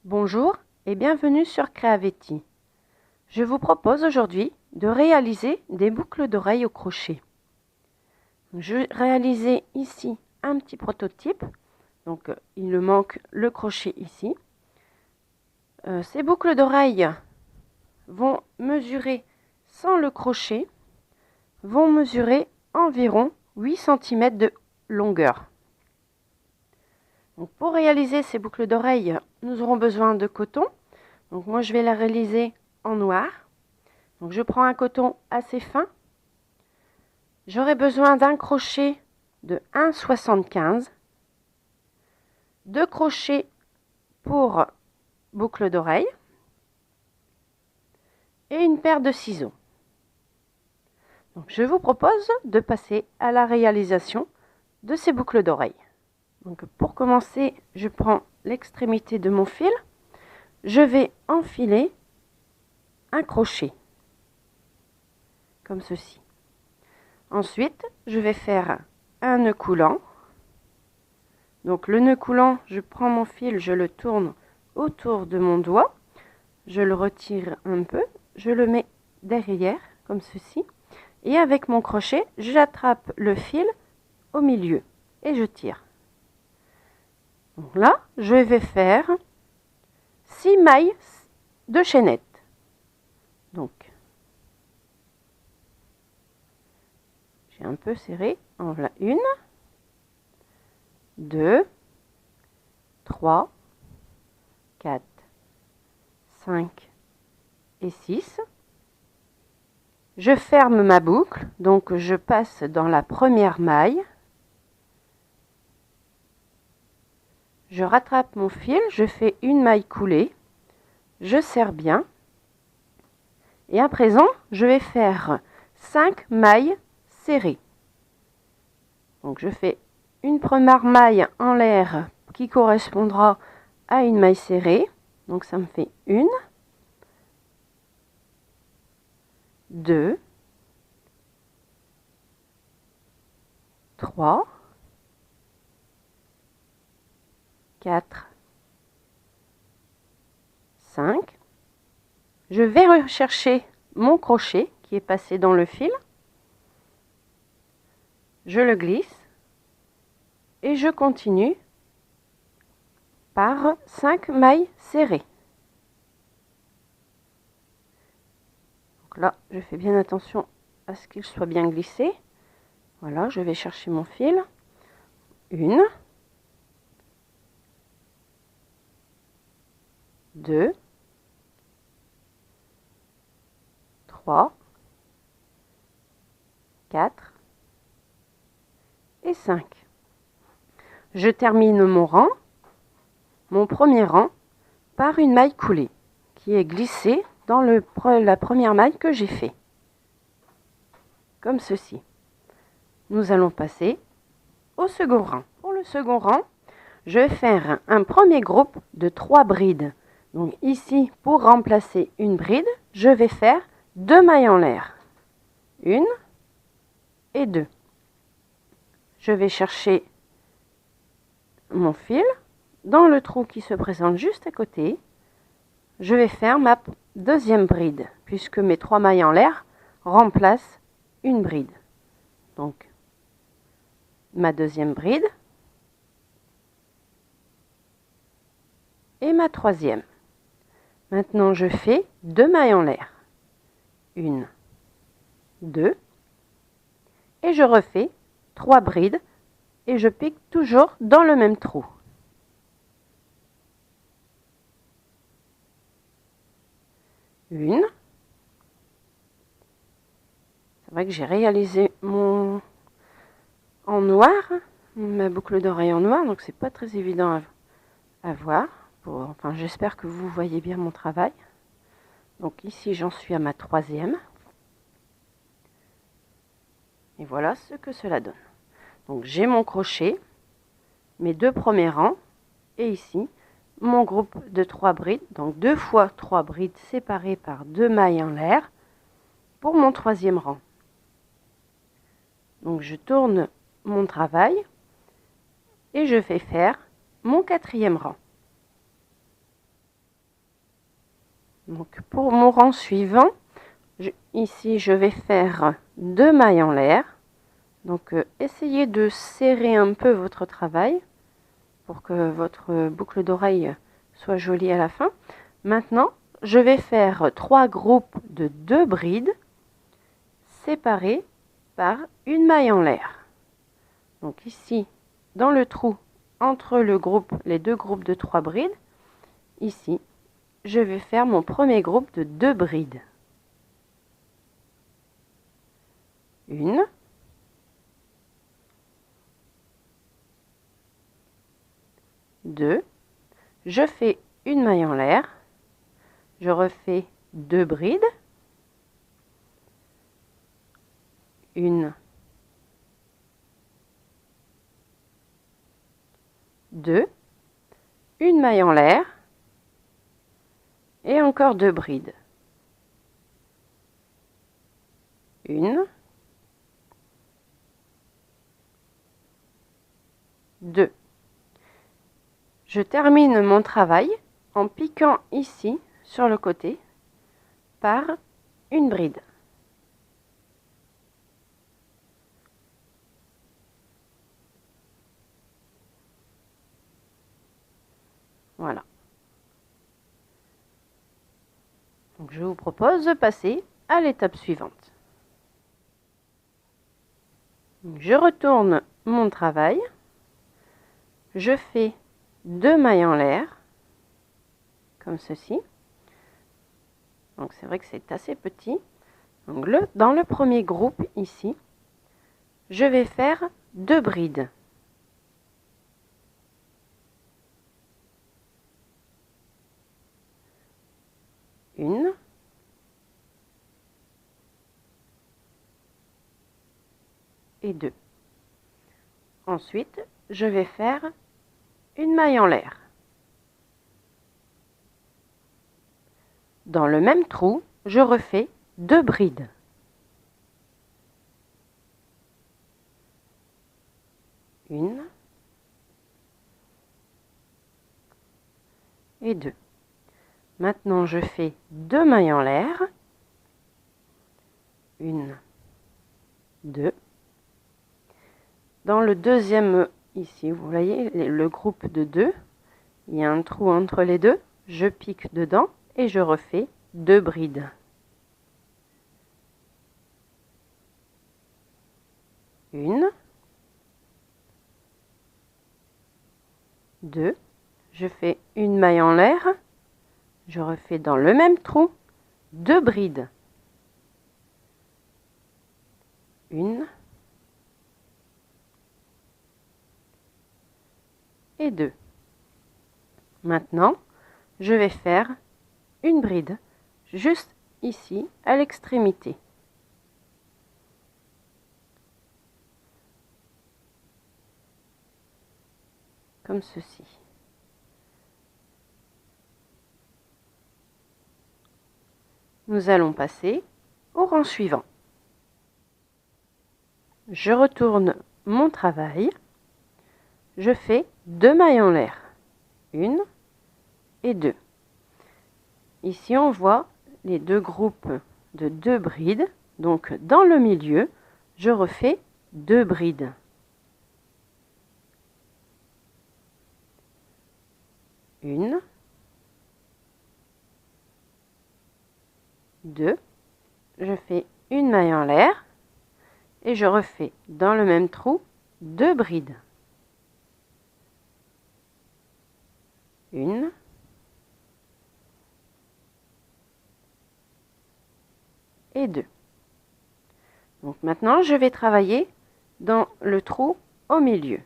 Bonjour et bienvenue sur Creavetti. Je vous propose aujourd'hui de réaliser des boucles d'oreilles au crochet. Je vais réaliser ici un petit prototype. Donc il me manque le crochet ici. Ces boucles d'oreilles vont mesurer, sans le crochet, vont mesurer environ 8 cm de longueur. Donc, pour réaliser ces boucles d'oreilles, nous aurons besoin de coton. Donc moi je vais la réaliser en noir. Donc je prends un coton assez fin. J'aurai besoin d'un crochet de 1,75, 2 crochets pour boucle d'oreille et une paire de ciseaux. Donc je vous propose de passer à la réalisation de ces boucles d'oreille. Donc pour commencer, je prends l'extrémité de mon fil. Je vais enfiler un crochet comme ceci. Ensuite, je vais faire un nœud coulant. Donc le nœud coulant, je prends mon fil, je le tourne autour de mon doigt, je le retire un peu, je le mets derrière comme ceci et avec mon crochet, j'attrape le fil au milieu et je tire. Donc là, je vais faire 6 mailles de chaînette. Donc j'ai un peu serré, en voilà une, 2, 3, 4, 5 et 6. Je ferme ma boucle, donc je passe dans la première maille. Je rattrape mon fil, je fais une maille coulée, je serre bien. Et à présent, je vais faire 5 mailles serrées. Donc je fais une première maille en l'air qui correspondra à une maille serrée. Donc ça me fait 1, 2, 3, 4, 5. Je vais rechercher mon crochet qui est passé dans le fil. Je le glisse et je continue par 5 mailles serrées. Donc là, je fais bien attention à ce qu'il soit bien glissé. Voilà, je vais chercher mon fil. 1, 2, 3, 4 et 5. Je termine mon rang, mon premier rang, par une maille coulée qui est glissée dans la première maille que j'ai fait. Comme ceci. Nous allons passer au second rang. Pour le second rang, je vais faire un premier groupe de 3 brides. Donc ici, pour remplacer une bride, je vais faire 2 mailles en l'air. 1 et 2. Je vais chercher mon fil dans le trou qui se présente juste à côté. Je vais faire ma deuxième bride puisque mes 3 mailles en l'air remplacent une bride. Donc ma deuxième bride et ma troisième. Maintenant je fais 2 mailles en l'air. 1, 2 et je refais 3 brides et je pique toujours dans le même trou. Une. C'est vrai que j'ai réalisé mon en noir, ma boucle d'oreille en noir, donc c'est pas très évident à voir. Enfin, j'espère que vous voyez bien mon travail. Donc ici, j'en suis à ma troisième. Et voilà ce que cela donne. Donc j'ai mon crochet, mes 2 premiers rangs, et ici, mon groupe de 3 brides. Donc 2 fois 3 brides séparées par 2 mailles en l'air pour mon troisième rang. Donc je tourne mon travail et je vais faire mon quatrième rang. Donc pour mon rang suivant, ici je vais faire 2 mailles en l'air. Donc essayez de serrer un peu votre travail pour que votre boucle d'oreille soit jolie à la fin. Maintenant, je vais faire 3 groupes de 2 brides séparés par une maille en l'air. Donc ici, dans le trou entre les deux groupes de 3 brides, ici, je vais faire mon premier groupe de 2 brides. Une, deux, je fais une maille en l'air, je refais 2 brides, une, deux, une maille en l'air et encore 2 brides. Une, deux. Je termine mon travail en piquant ici sur le côté par une bride. Voilà. Donc je vous propose de passer à l'étape suivante. Je retourne mon travail. Je fais 2 mailles en l'air, comme ceci. Donc c'est vrai que c'est assez petit. Donc dans le premier groupe ici, je vais faire 2 brides. Une, et 2. Ensuite, je vais faire une maille en l'air. Dans le même trou, je refais 2 brides. Une et 2. Maintenant, je fais 2 mailles en l'air. Une, 2. Dans le deuxième, ici, vous voyez le groupe de 2, il y a un trou entre les deux, je pique dedans et je refais 2 brides. Une, 2, je fais une maille en l'air, je refais dans le même trou 2 brides. Une et 2. Maintenant, je vais faire une bride juste ici à l'extrémité. Comme ceci. Nous allons passer au rang suivant. Je retourne mon travail. Je fais 2 mailles en l'air. Une et 2. Ici, on voit les deux groupes de 2 brides. Donc, dans le milieu, je refais 2 brides. Une, 2. Je fais une maille en l'air et je refais dans le même trou 2 brides. Une et 2. Donc maintenant, je vais travailler dans le trou au milieu.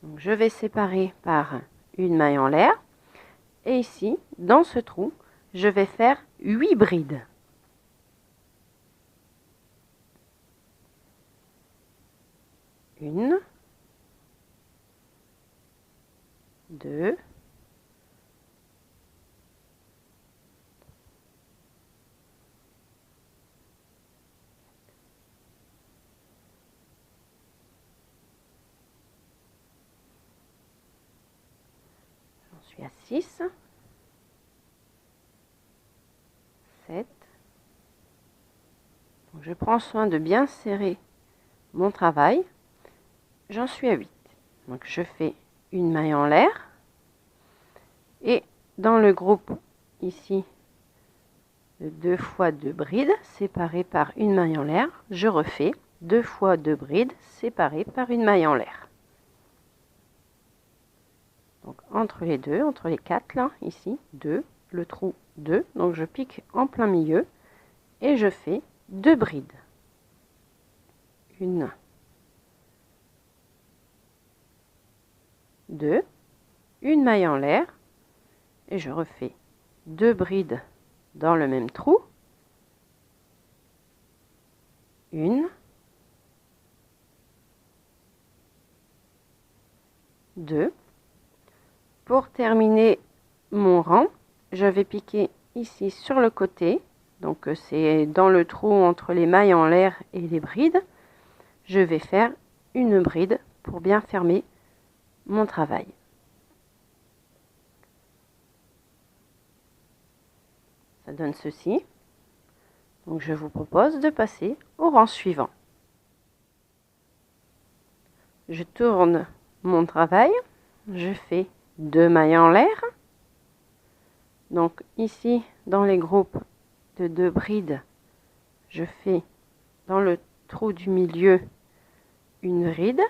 Donc, je vais séparer par une maille en l'air. Et ici, dans ce trou, je vais faire 8 brides. Une, 2, 6, 7. Donc, je prends soin de bien serrer mon travail. J'en suis à 8. Donc je fais une maille en l'air. Et dans le groupe ici, de 2 fois 2 brides séparées par une maille en l'air, je refais 2 fois 2 brides séparées par une maille en l'air. Donc entre les deux, entre les 4 là, ici, 2, le trou 2, donc je pique en plein milieu et je fais 2 brides. Une, 2, une maille en l'air et je refais 2 brides dans le même trou. Une, 2. Pour terminer mon rang, je vais piquer ici sur le côté. Donc c'est dans le trou entre les mailles en l'air et les brides. Je vais faire une bride pour bien fermer mon travail. Ça donne ceci. Donc je vous propose de passer au rang suivant. Je tourne mon travail, je fais 2 mailles en l'air. Donc ici, dans les groupes de 2 brides, je fais dans le trou du milieu une ride,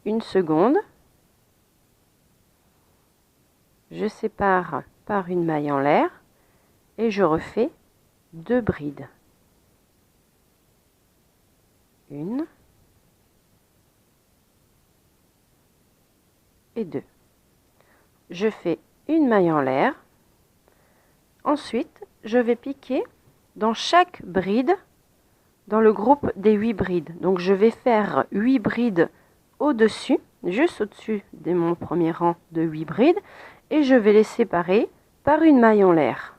une seconde, je sépare par une maille en l'air et je refais 2 brides. Une et 2. Je fais une maille en l'air. Ensuite, je vais piquer dans chaque bride dans le groupe des 8 brides. Donc je vais faire 8 brides au-dessus, juste au-dessus de mon premier rang de 8 brides, et je vais les séparer par une maille en l'air.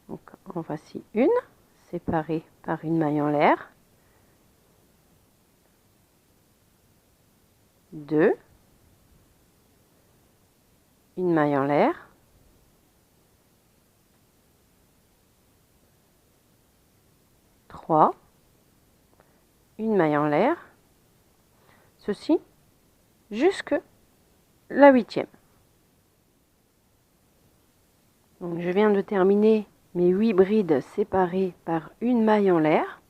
Donc en voici une, séparée par une maille en l'air. 2, une maille en l'air. 3, une maille en l'air, ceci jusque la 8e. Donc je viens de terminer mes 8 brides séparées par une maille en l'air.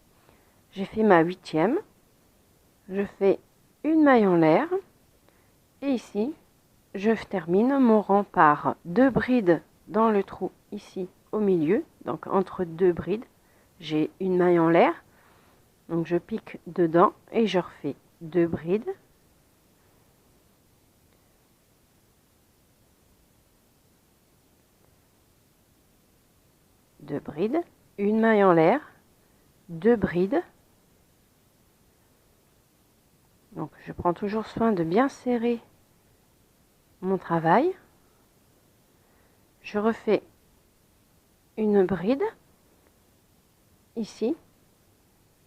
J'ai fait ma 8e, je fais une maille en l'air et ici je termine mon rang par 2 brides dans le trou ici au milieu. Donc entre 2 brides, j'ai une maille en l'air. Donc je pique dedans et je refais 2 brides. Deux brides, une maille en l'air, 2 brides. Donc je prends toujours soin de bien serrer mon travail. Je refais une bride ici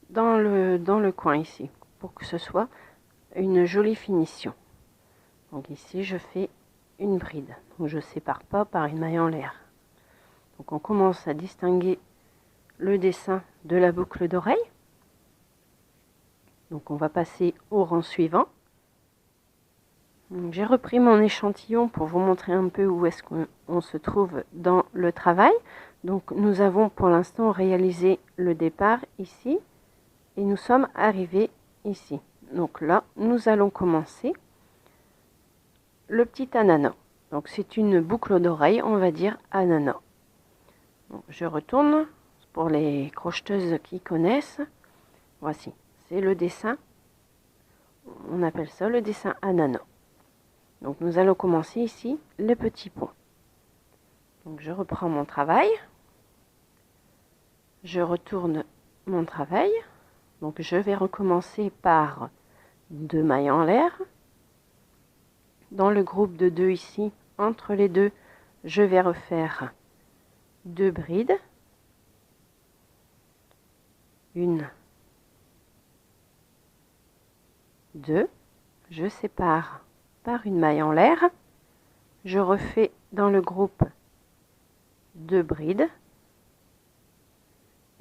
dans le coin ici pour que ce soit une jolie finition. Donc ici je fais une bride. Donc je sépare pas par une maille en l'air. Donc on commence à distinguer le dessin de la boucle d'oreille. Donc on va passer au rang suivant. J'ai repris mon échantillon pour vous montrer un peu où est-ce qu'on se trouve dans le travail. Donc nous avons pour l'instant réalisé le départ ici et nous sommes arrivés ici. Donc là, nous allons commencer le petit ananas. Donc c'est une boucle d'oreille, on va dire ananas. Donc, je retourne pour les crocheteuses qui connaissent. Voici, c'est le dessin. On appelle ça le dessin ananas. Donc nous allons commencer ici les petits points. Donc je reprends mon travail. Je retourne mon travail. Donc je vais recommencer par 2 mailles en l'air. Dans le groupe de 2 ici, entre les deux, je vais refaire 2 brides. Une, 2, je sépare par une maille en l'air. Je refais dans le groupe 2 brides,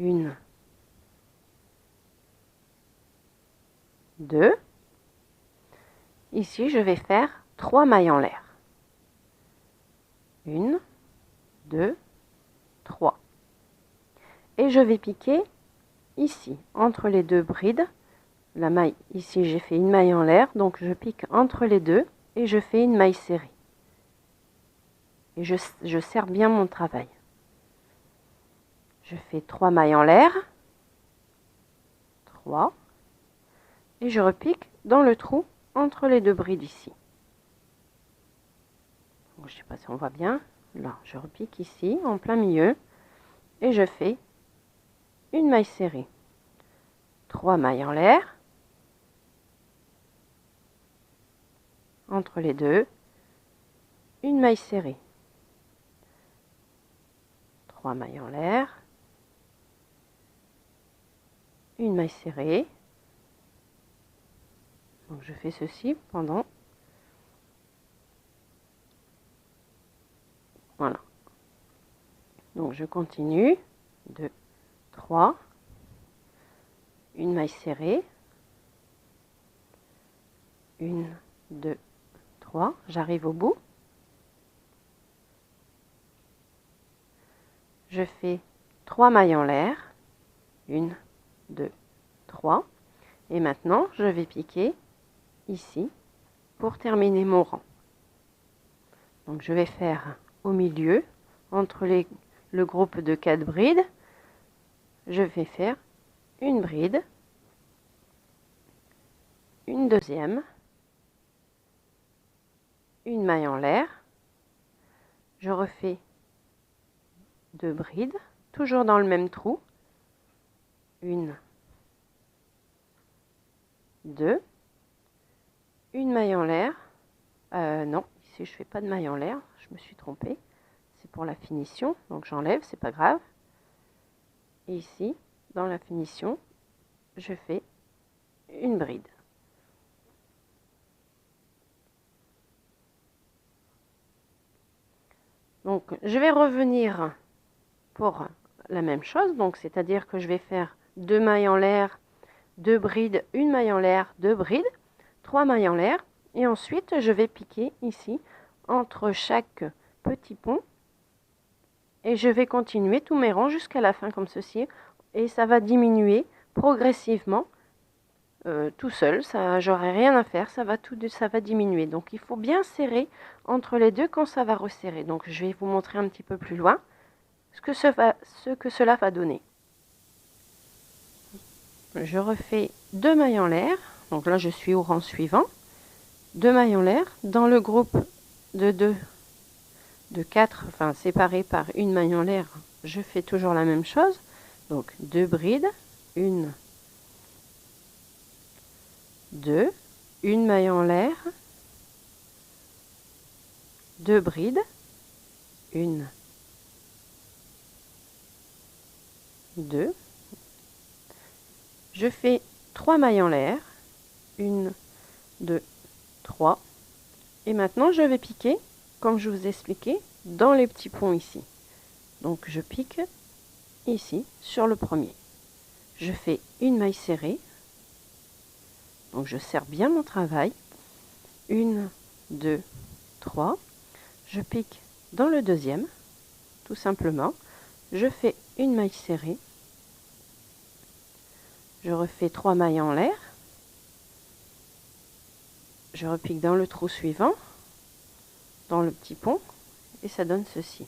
1, 2. Ici, je vais faire 3 mailles en l'air. 1, 2, 3. Et je vais piquer ici, entre les 2 brides. La maille, ici, j'ai fait une maille en l'air, donc je pique entre les deux et je fais une maille serrée. Et je serre bien mon travail. Je fais 3 mailles en l'air, 3, et je repique dans le trou entre les 2 brides ici. Donc, je ne sais pas si on voit bien. Là, je repique ici, en plein milieu, et je fais une maille serrée. 3 mailles en l'air, entre les deux, une maille serrée. 3 mailles en l'air, une maille serrée. Donc je fais ceci pendant, voilà. Donc je continue, 2, 3, une maille serrée, 1, 2, 3, j'arrive au bout. Je fais 3 mailles en l'air, 1, 2, 3, et maintenant je vais piquer ici pour terminer mon rang. Donc je vais faire au milieu, entre le groupe de 4 brides, je vais faire une bride, une deuxième, une maille en l'air, je refais 2 brides, toujours dans le même trou, 1, 2, une maille en l'air, non, ici je fais pas de maille en l'air, je me suis trompée, c'est pour la finition, donc j'enlève, c'est pas grave, et ici, dans la finition, je fais une bride. Donc je vais revenir pour la même chose, donc c'est-à-dire que je vais faire 2 mailles en l'air, 2 brides, une maille en l'air, 2 brides, 3 mailles en l'air, et ensuite je vais piquer ici entre chaque petit pont et je vais continuer tous mes rangs jusqu'à la fin comme ceci, et ça va diminuer progressivement tout seul, ça j'aurai rien à faire, ça va diminuer. Donc il faut bien serrer entre les deux quand ça va resserrer. Donc je vais vous montrer un petit peu plus loin ce que cela va donner. Je refais 2 mailles en l'air, donc là je suis au rang suivant, 2 mailles en l'air dans le groupe de 4, enfin séparés par une maille en l'air, je fais toujours la même chose, donc 2 brides, 1, 2, une maille en l'air, 2 brides, 1, 2, je fais 3 mailles en l'air, 1, 2, 3, et maintenant je vais piquer, comme je vous ai expliqué, dans les petits ponts ici. Donc je pique ici sur le premier. Je fais une maille serrée, donc je serre bien mon travail, 1, 2, 3, je pique dans le deuxième, tout simplement, je fais une maille serrée, je refais 3 mailles en l'air, je repique dans le trou suivant, dans le petit pont, et ça donne ceci.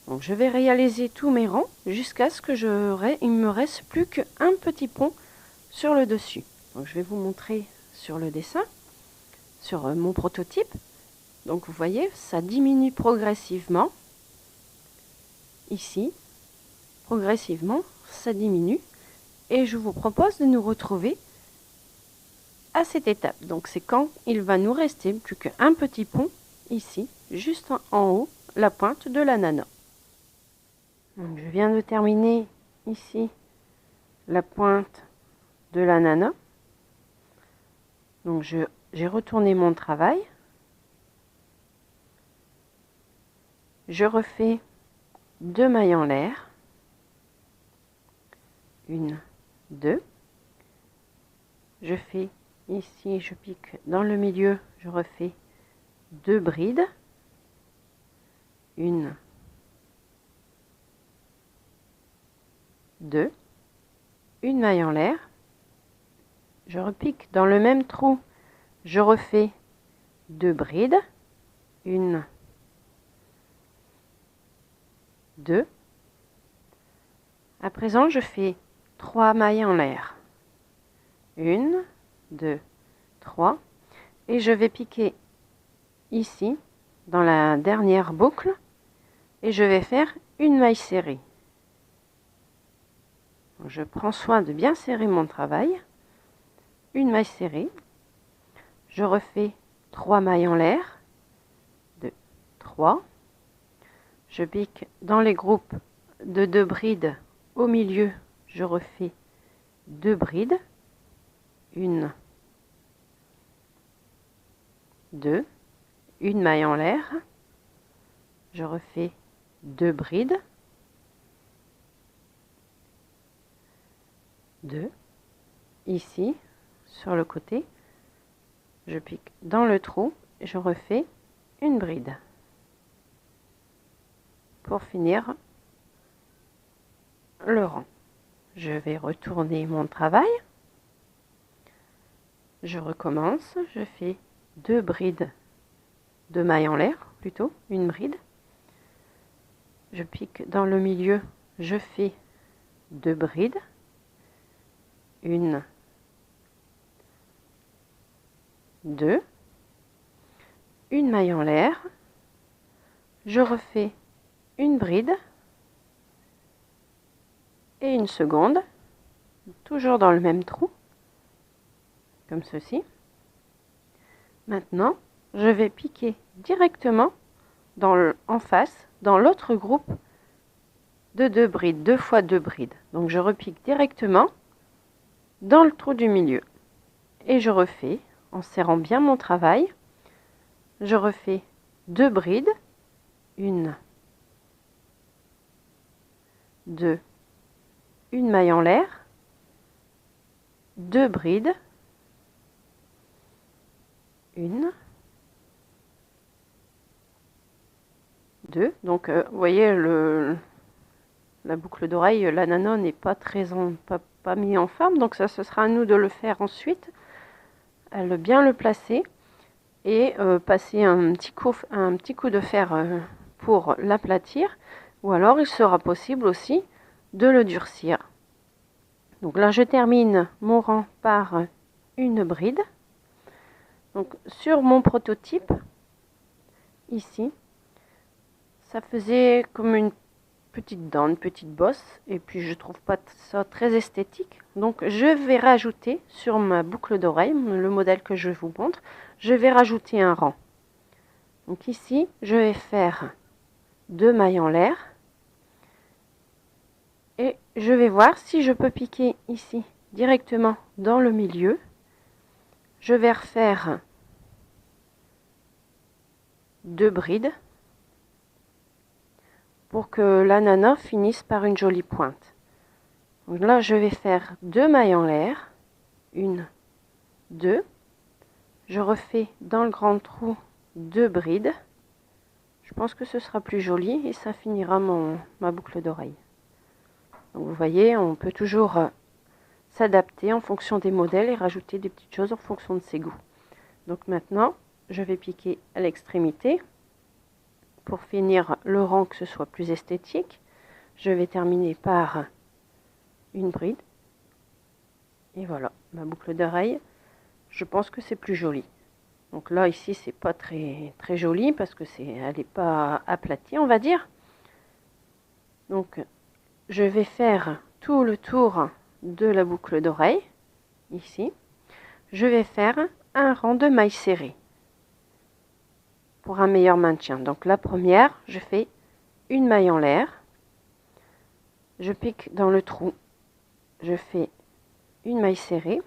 Donc je vais réaliser tous mes rangs jusqu'à ce que il me reste plus qu'un petit pont sur le dessus. Donc je vais vous montrer sur le dessin, sur mon prototype. Donc vous voyez, ça diminue progressivement. Ici, progressivement, ça diminue. Et je vous propose de nous retrouver à cette étape. Donc c'est quand il va nous rester plus qu'un petit pont ici, juste en haut, la pointe de l'ananas. Donc je viens de terminer ici la pointe de l'ananas. Donc j'ai retourné mon travail. Je refais 2 mailles en l'air. 1, 2. Je fais ici, je pique dans le milieu, je refais 2 brides. 1, 2. Une maille en l'air. Je repique dans le même trou, je refais 2 brides. 1, 2. À présent, je fais 3 mailles en l'air. 1, 2, 3. Et je vais piquer ici, dans la dernière boucle, et je vais faire une maille serrée. Je prends soin de bien serrer mon travail. Une maille serrée. Je refais 3 mailles en l'air. 2, 3. Je pique dans les groupes de 2 brides au milieu. Je refais 2 brides. 1, 2. Une maille en l'air. Je refais 2 brides. 2. Ici, sur le côté, je pique dans le trou et je refais une bride. Pour finir le rang, je vais retourner mon travail. Je recommence, je fais 2 brides, 2 mailles en l'air, plutôt, une bride. Je pique dans le milieu, je fais 2 brides. 1, 2. Une maille en l'air. Je refais une bride et une seconde, toujours dans le même trou, comme ceci. Maintenant, je vais piquer directement en face, dans l'autre groupe de 2 brides, 2 fois 2 brides. Donc je repique directement dans le trou du milieu. Et je refais, en serrant bien mon travail, je refais 2 brides, 1, 2, une maille en l'air, 2 brides, 1, 2. Donc vous voyez la boucle d'oreille, l'ananas n'est pas pas mis en forme, donc ça ce sera à nous de le faire ensuite. Bien le placer et passer un petit coup de fer pour l'aplatir, ou alors il sera possible aussi de le durcir. Donc là je termine mon rang par une bride. Donc sur mon prototype ici, ça faisait comme une petite dent, une petite bosse, et puis je trouve pas ça très esthétique. Donc je vais rajouter sur ma boucle d'oreille, le modèle que je vous montre, je vais rajouter un rang. Donc ici, je vais faire 2 mailles en l'air et je vais voir si je peux piquer ici directement dans le milieu. Je vais refaire 2 brides pour que l'ananas finisse par une jolie pointe. Donc là, je vais faire 2 mailles en l'air, 1, 2. Je refais dans le grand trou 2 brides. Je pense que ce sera plus joli et ça finira ma boucle d'oreille. Donc vous voyez, on peut toujours s'adapter en fonction des modèles et rajouter des petites choses en fonction de ses goûts. Donc maintenant, je vais piquer à l'extrémité pour finir le rang, que ce soit plus esthétique. Je vais terminer par une bride. Et voilà, ma boucle d'oreille. Je pense que c'est plus joli. Donc là, ici, c'est pas très joli parce que elle n'est pas aplatie, on va dire. Donc, je vais faire tout le tour de la boucle d'oreille, ici. Je vais faire un rang de mailles serrées pour un meilleur maintien. Donc la première, je fais une maille en l'air. Je pique dans le trou. Je fais une maille serrée.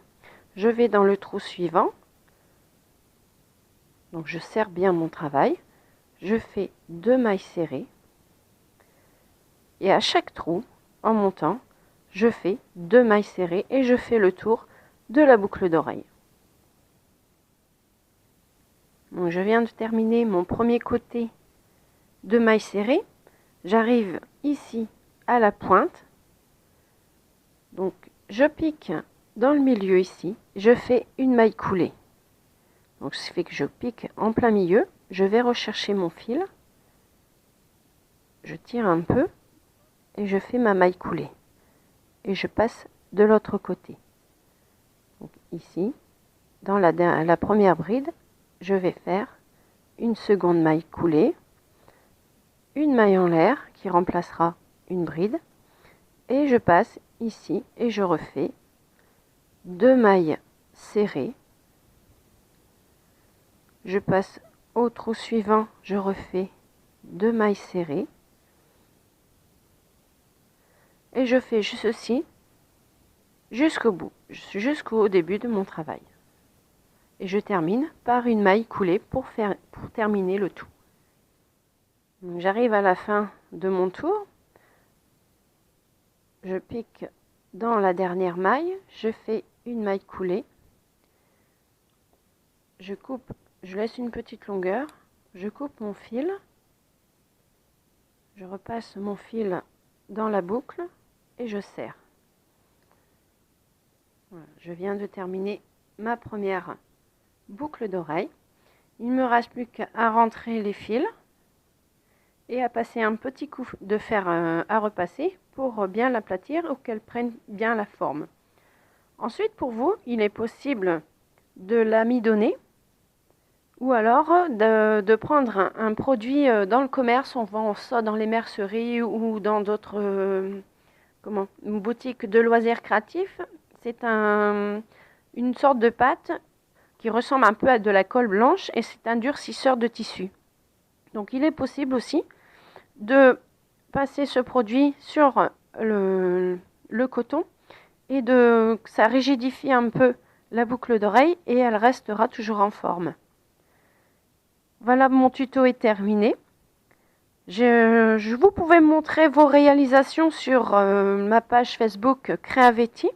Je vais dans le trou suivant. Donc je serre bien mon travail. Je fais 2 mailles serrées. Et à chaque trou, en montant, je fais 2 mailles serrées et je fais le tour de la boucle d'oreille. Donc je viens de terminer mon premier côté de mailles serrées. J'arrive ici à la pointe. Donc je pique dans le milieu ici. Je fais une maille coulée. Donc ce fait que je pique en plein milieu. Je vais rechercher mon fil. Je tire un peu et je fais ma maille coulée. Et je passe de l'autre côté. Donc ici, dans la première bride, je vais faire une seconde maille coulée, une maille en l'air qui remplacera une bride, et je passe ici et je refais 2 mailles serrées. Je passe au trou suivant, je refais 2 mailles serrées, et je fais ceci jusqu'au bout, jusqu'au début de mon travail. Et je termine par une maille coulée pour terminer le tout. J'arrive à la fin de mon tour. Je pique dans la dernière maille, je fais une maille coulée. Je coupe, je laisse une petite longueur, je coupe mon fil. Je repasse mon fil dans la boucle et je serre. Voilà, je viens de terminer ma première boucle d'oreille. Il ne me reste plus qu'à rentrer les fils et à passer un petit coup de fer à repasser pour bien l'aplatir ou qu'elle prenne bien la forme. Ensuite, pour vous, il est possible de l'amidonner ou alors de prendre un produit dans le commerce. On vend ça dans les merceries ou dans d'autres boutiques de loisirs créatifs. C'est une sorte de pâte qui ressemble un peu à de la colle blanche et c'est un durcisseur de tissu. Donc il est possible aussi de passer ce produit sur le coton et ça rigidifie un peu la boucle d'oreille et elle restera toujours en forme. Voilà, mon tuto est terminé. Vous pouvez montrer vos réalisations sur ma page Facebook Creavetti.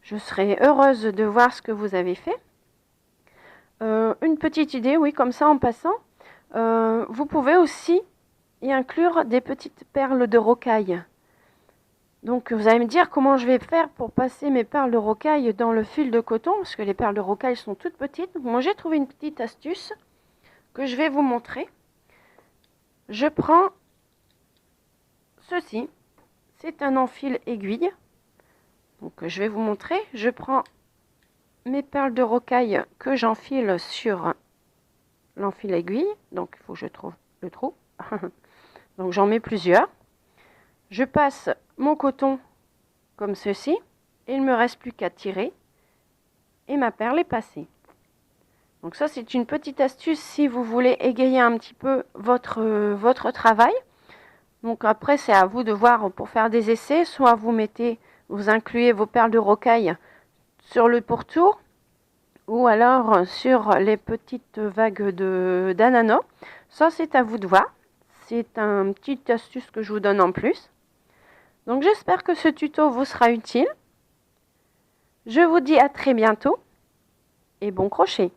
Je serai heureuse de voir ce que vous avez fait. Une petite idée, oui, comme ça en passant. Vous pouvez aussi y inclure des petites perles de rocaille. Donc vous allez me dire comment je vais faire pour passer mes perles de rocaille dans le fil de coton, parce que les perles de rocaille sont toutes petites. Moi j'ai trouvé une petite astuce que je vais vous montrer. Je prends ceci, c'est un enfil aiguille. Donc je vais vous montrer. Je prends mes perles de rocaille que j'enfile sur l'enfil aiguille. Donc il faut que je trouve le trou. Donc j'en mets plusieurs. Je passe mon coton comme ceci. Et il ne me reste plus qu'à tirer. Et ma perle est passée. Donc ça c'est une petite astuce si vous voulez égayer un petit peu votre travail. Donc après c'est à vous de voir pour faire des essais. Soit vous incluez vos perles de rocaille sur le pourtour. Ou alors sur les petites vagues d'ananas. Ça c'est à vous de voir. C'est une petite astuce que je vous donne en plus. Donc j'espère que ce tuto vous sera utile. Je vous dis à très bientôt et bon crochet.